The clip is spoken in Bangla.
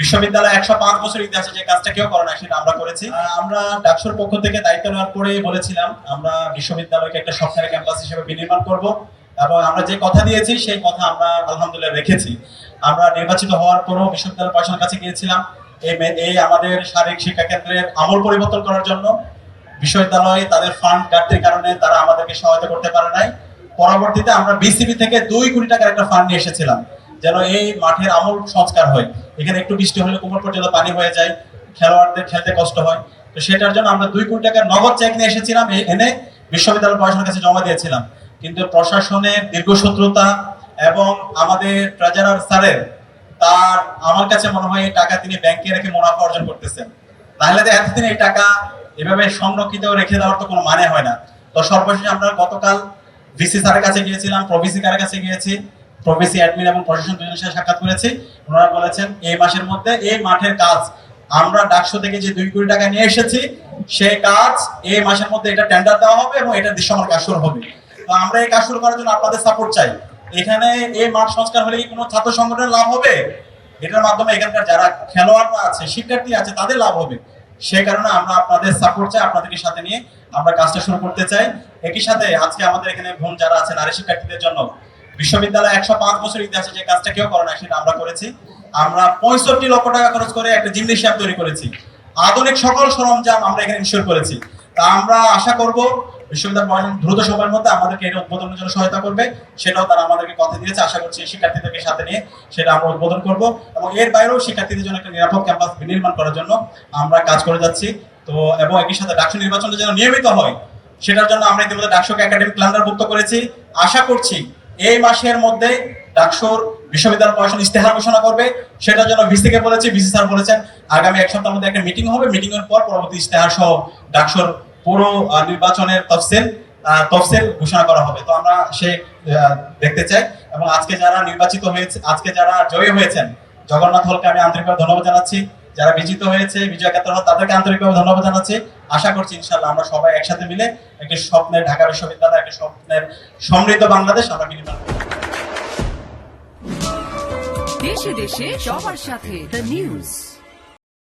বিশ্ববিদ্যালয় 105 বছর ইতিহাসে যে কাজটা কেউ করে না সেটা আমরা করেছি। আমরা ডাকসুর পক্ষ থেকে দায়িত্ব নেওয়ার পরে বলেছিলাম আমরা বিশ্ববিদ্যালয়কে একটা স্বপ্নের ক্যাম্পাস হিসেবে বিনির্মাণ করব এবং আমরা যে কথা দিয়েছি সেই কথা আমরা আলহামদুলিল্লাহ রেখেছি। আমরা নির্বাচিত হওয়ার পরও বিশ্ববিদ্যালয় প্রশাসনের কাছে গিয়েছিলাম এই আমাদের শারীরিক শিক্ষা কেন্দ্রের আমূল পরিবর্তন করার জন্য। বিশ্ববিদ্যালয়ে তাদের ফান্ড ঘাটতির কারণে তারা আমাদেরকে সহায়তা করতে পারে নাই। পরবর্তীতে আমরা বিসিবি থেকে 2 কোটি টাকার একটা ফান্ড নিয়ে এসেছিলাম যেন এই মাঠের আমূল সংস্কার হয়। এখানে একটু বৃষ্টি হলে কোমর পর্যন্ত পানি হয়ে যায়, খেলোয়াড়দের খেলতে কষ্ট হয়। তো সেটার জন্য আমরা 2 কোটি টাকার নগদ চেক নিয়ে এসেছিলাম, এনে বিশ্ববিদ্যালয় প্রশাসনের কাছে জমা দিয়েছিলাম। কিন্তু প্রশাসনের দীর্ঘসূত্রতা এবং আমাদের ট্রেজারার স্যারের আমার কাছে মনে হয় এই টাকা তিনি ব্যাংকে রেখে মুনাফা অর্জন করতেছেন। তাহলে তো এতদিন এই টাকা এভাবে সংরক্ষিত রেখে দেওয়ার তো কোনো মানে হয় না। তো সর্বশেষে আমরা গতকাল ভিসি স্যারের কাছে গিয়েছিলাম, প্রভিসি কারের কাছে গিয়েছি, প্রভিসি অ্যাডমিন এবং প্রশাসন দুজনের সাথে সাক্ষাৎ করেছি। ওনারা বলেছেন এই মাসের মধ্যে এই মাঠের কাজ আমরা ডাকসু থেকে যে 2 কোটি টাকা নিয়ে এসেছি সেই কাজ এই মাসের মধ্যে এটা টেন্ডার দেওয়া হবে এবং এটা দৃশ্যমান কাজ শুরু হবে। তো আমরা এই কাজ শুরু করার জন্য আপনাদের সাপোর্ট চাই। এখানে এই মাঠ সংস্কার হলে কি কোনো ছাত্র সংগঠনের লাভ হবে? এটার মাধ্যমে এখানকার যারা খেলোয়াড়রা আছে, শিক্ষার্থী আছে, তাদের লাভ হবে। সেই কারণে আমরা আপনাদের সাপোর্ট চাই, আপনাদেরকে সাথে নিয়ে আমরা কাজটা শুরু করতে চাই। একই সাথে আজকে আমাদের এখানে বোন যারা আছে নারী শিক্ষার্থীদের জন্য বিশ্ববিদ্যালয় 105 বছর ইতিহাসে যে কাজটা কেউ করে না সেটা আমরা করেছি। আমরা 65 লক্ষ টাকা খরচ করে একটা জিমনেশিয়াম তৈরি করেছি, আধুনিক সকল সরঞ্জাম আমরা এখানে ইনশিওর করেছি। তা আমরা আশা করব বিশ্ববিদ্যালয় দ্রুত সময়ের মধ্যে আমাদেরকে এটা উদ্বোধনের জন্য সহায়তা করবে। সেটাও তারা আমাদেরকে কথা দিয়েছে। আশা করছি শিক্ষার্থীদেরকে সাথে নিয়ে সেটা আমরা উদ্বোধন করব এবং এর বাইরেও শিক্ষার্থীদের জন্য একটা নিরাপদ ক্যাম্পাস নির্মাণ করার জন্য আমরা কাজ করে যাচ্ছি। তো এবং একই সাথে ডাকসু নির্বাচনটা যেন নিয়মিত হয় সেটার জন্য আমরা ইতিমধ্যে ডাকসুকে একাডেমিক ক্যালেন্ডারভুক্ত করেছি। আশা করছি এই মাসের মধ্যে ডাকসুর বিশ্ববিদ্যালয় প্রশাসন ইস্তেহার ঘোষণা করবে। সেটার জন্য ভিসিকে বলেছি, ভিসি স্যার বলেছেন আগামী 1 সপ্তাহের মধ্যে একটা মিটিং হবে, মিটিং এর পর পরবর্তী ইস্তেহার সহ ডাকসুর পুরো নির্বাচনের তফসিল ঘোষণা করা হবে। তো আমরা সে দেখতে চাই এবং আজকে যারা নির্বাচিত হয়েছে, আজকে যারা জয়ী হয়েছেন, জগন্নাথ হলকে আমি আন্তরিকভাবে ধন্যবাদ জানাচ্ছি। যারা বিজিত হয়েছে, বিজয় ক্ষেত্র হল, তাদেরকে আন্তরিকভাবে ধন্যবাদ জানাচ্ছি। আশা করছি ইনশাআল্লাহ আমরা সবাই একসাথে মিলে একটি স্বপ্নের ঢাকা বিশ্ববিদ্যালয়, একটি স্বপ্নের সমৃদ্ধ বাংলাদেশ আমরা বিনির্মাণ করব। দেশে দেশে সবার সাথে দ্য নিউজ।